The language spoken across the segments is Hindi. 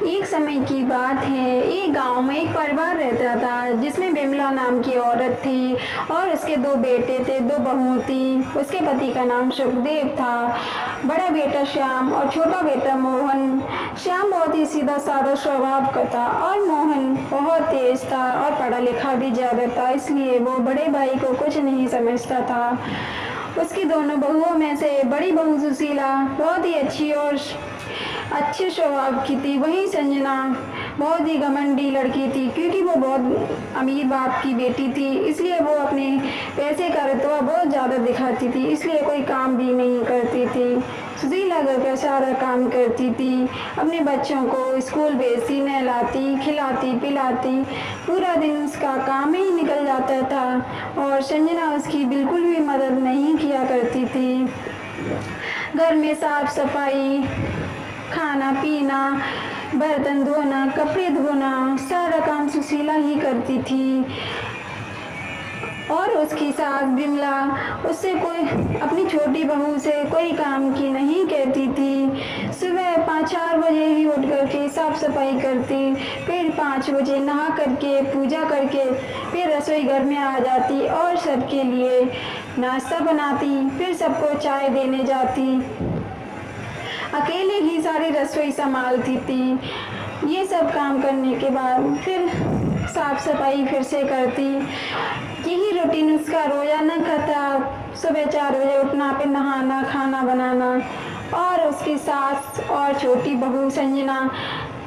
एक समय की बात है, एक गांव में एक परिवार रहता था जिसमें बिमला नाम की औरत थी और उसके दो बेटे थे, दो बहु थी। उसके पति का नाम सुखदेव था। बड़ा बेटा श्याम और छोटा बेटा मोहन। श्याम बहुत ही सीधा साधा स्वभाव का था और मोहन बहुत तेज था और पढ़ा लिखा भी ज़्यादा था, इसलिए वो बड़े भाई को कुछ नहीं समझता था। उसकी दोनों बहुओं में से बड़ी बहू सुशीला बहुत ही अच्छी और अच्छे स्वभाव की थी। वहीं संजना बहुत ही घमंडी लड़की थी, क्योंकि वो बहुत अमीर बाप की बेटी थी, इसलिए वो अपने पैसे का रुतबा बहुत ज़्यादा दिखाती थी, इसलिए कोई काम भी नहीं करती थी। सुशीला घर का सारा काम करती थी, अपने बच्चों को स्कूल भेजती, नहलाती, खिलाती पिलाती, पूरा दिन उसका काम ही निकल जाता था और संजना उसकी बिल्कुल भी मदद नहीं किया करती थी। घर में साफ सफाई, खाना पीना, बर्तन धोना, कपड़े धोना, सारा काम सुशीला ही करती थी। और उसकी सास बिमला उससे कोई अपनी छोटी बहू से कोई काम की नहीं कहती थी। सुबह 5-4 बजे ही उठ करके साफ सफाई करती, फिर 5 बजे नहा करके पूजा करके फिर रसोई घर में आ जाती और सबके लिए नाश्ता बनाती, फिर सबको चाय देने जाती। अकेले ही सारी रसोई संभालती थी। ये सब काम करने के बाद फिर साफ सफाई फिर से करती। यही रूटीन उसका रोजाना का था। सुबह 4 बजे उठना, फिर नहाना, खाना बनाना और उसकी सास और छोटी बहू संजना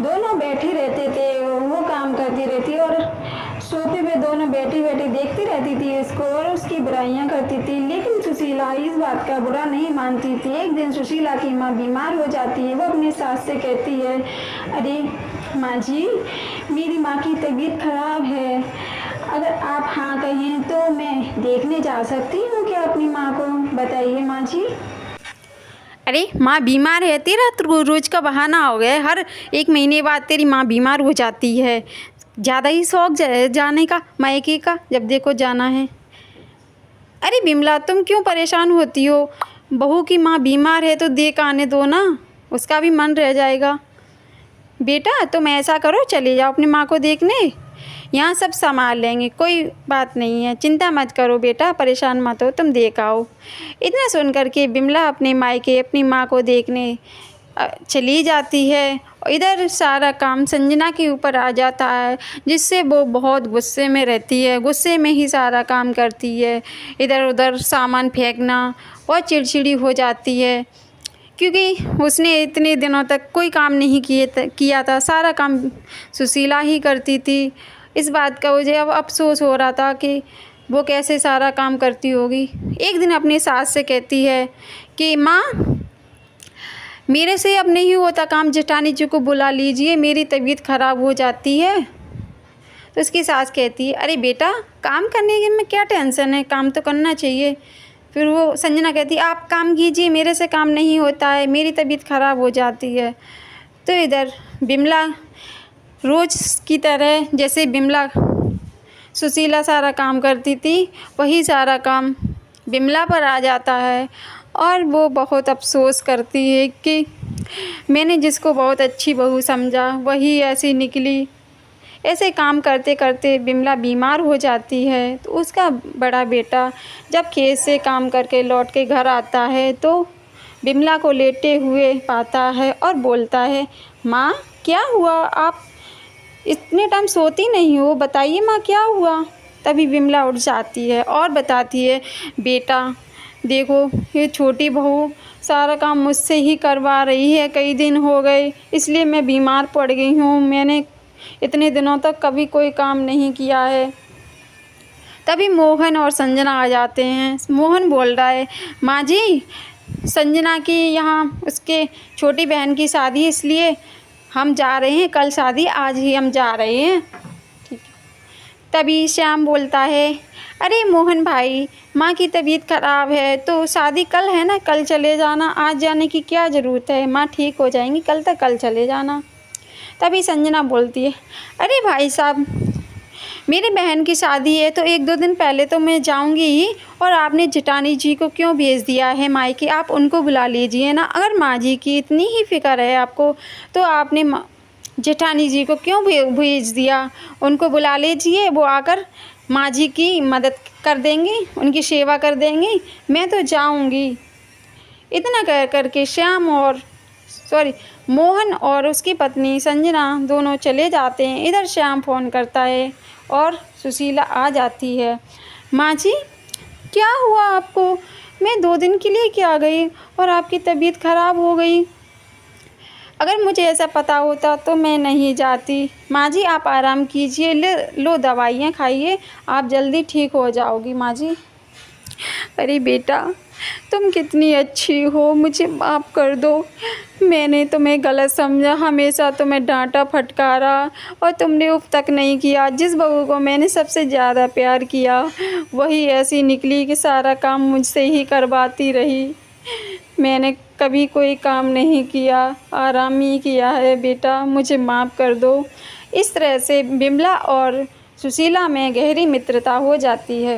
दोनों बैठे रहते थे। वो काम करती रहती और सोफे पे दोनों बैठी बैठी देखती रहती थी उसको और उसकी बुराइयां करती थी। लेकिन सुशीला इस बात का बुरा नहीं मानती थी। एक दिन सुशीला की माँ बीमार हो जाती है। वो अपनी सास से कहती है, अरे माँ जी, मेरी माँ की तबीयत खराब है, अगर आप हाँ कहें तो मैं देखने जा सकती हूँ क्या अपनी माँ को? बताइए माँ जी। अरे माँ बीमार है, तेरा तो रोज़ का बहाना हो गया है। हर 1 महीने बाद तेरी माँ बीमार हो जाती है। ज़्यादा ही शौक जाने का, मायके का, जब देखो जाना है। अरे बिमला, तुम क्यों परेशान होती हो? बहू की माँ बीमार है तो देख आने दो ना, उसका भी मन रह जाएगा। बेटा तुम ऐसा करो, चले जाओ अपनी माँ को देखने, यहाँ सब संभाल लेंगे, कोई बात नहीं है, चिंता मत करो बेटा, परेशान मत हो, तुम देख आओ। इतना सुन कर के बिमला अपने मायके अपनी माँ को देखने चली जाती है। इधर सारा काम संजना के ऊपर आ जाता है, जिससे वो बहुत गुस्से में रहती है, गुस्से में ही सारा काम करती है। इधर उधर सामान फेंकना और चिड़चिड़ी हो जाती है, क्योंकि उसने इतने दिनों तक कोई काम नहीं किया था, सारा काम सुशीला ही करती थी। इस बात का मुझे अब अफसोस हो रहा था कि वो कैसे सारा काम करती होगी। एक दिन अपनी सास से कहती है कि माँ, मेरे से अब नहीं होता काम, जेठानी जी को बुला लीजिए, मेरी तबीयत ख़राब हो जाती है। तो उसकी सास कहती है, अरे बेटा, काम करने में क्या टेंशन है, काम तो करना चाहिए। फिर वो संजना कहती है, आप काम कीजिए, मेरे से काम नहीं होता है, मेरी तबीयत ख़राब हो जाती है। तो इधर बिमला रोज़ की तरह, जैसे बिमला सुशीला सारा काम करती थी, वही सारा काम बिमला पर आ जाता है और वो बहुत अफसोस करती है कि मैंने जिसको बहुत अच्छी बहू समझा वही ऐसी निकली। ऐसे काम करते करते बिमला बीमार हो जाती है। तो उसका बड़ा बेटा जब खेत से काम करके लौट के घर आता है तो बिमला को लेटे हुए पाता है और बोलता है, माँ क्या हुआ, आप इतने टाइम सोती नहीं हो, बताइए माँ क्या हुआ। तभी बिमला उठ जाती है और बताती है, बेटा देखो, ये छोटी बहू सारा काम मुझसे ही करवा रही है, कई दिन हो गए, इसलिए मैं बीमार पड़ गई हूँ, मैंने इतने दिनों तक कभी कोई काम नहीं किया है। तभी मोहन और संजना आ जाते हैं। मोहन बोल रहा है, माँ जी, संजना की यहाँ उसके छोटी बहन की शादी है, इसलिए हम जा रहे हैं, कल शादी, आज ही हम जा रहे हैं। ठीक है। तभी श्याम बोलता है, अरे मोहन भाई, माँ की तबीयत ख़राब है तो शादी कल है ना, कल चले जाना, आज जाने की क्या ज़रूरत है, माँ ठीक हो जाएंगी, कल तक कल चले जाना। तभी संजना बोलती है, अरे भाई साहब, मेरी बहन की शादी है तो 1-2 दिन पहले तो मैं जाऊंगी ही, और आपने जेठानी जी को क्यों भेज दिया है मायके, आप उनको बुला लीजिए ना। अगर माँ जी की इतनी ही फ़िक्र है आपको तो आपने जेठानी जी को क्यों भेज दिया? उनको बुला लीजिए, वो आकर माँ जी की मदद कर देंगी, उनकी सेवा कर देंगी। मैं तो जाऊंगी। इतना कह करके मोहन और उसकी पत्नी संजना दोनों चले जाते हैं। इधर श्याम फ़ोन करता है और सुशीला आ जाती है। माँ जी, क्या हुआ आपको? मैं 2 दिन के लिए क्या गई और आपकी तबीयत ख़राब हो गई। अगर मुझे ऐसा पता होता तो मैं नहीं जाती। माँ जी, आप आराम कीजिए, लो दवाइयाँ खाइए, आप जल्दी ठीक हो जाओगी माँ जी। अरे बेटा, तुम कितनी अच्छी हो, मुझे माफ़ कर दो। मैंने तुम्हें गलत समझा, हमेशा तुम्हें डांटा फटकारा और तुमने उफ तक नहीं किया। जिस बहू को मैंने सबसे ज़्यादा प्यार किया वही ऐसी निकली कि सारा काम मुझसे ही करवाती रही। मैंने कभी कोई काम नहीं किया, आराम ही किया है बेटा, मुझे माफ़ कर दो। इस तरह से बिमला और सुशीला में गहरी मित्रता हो जाती है।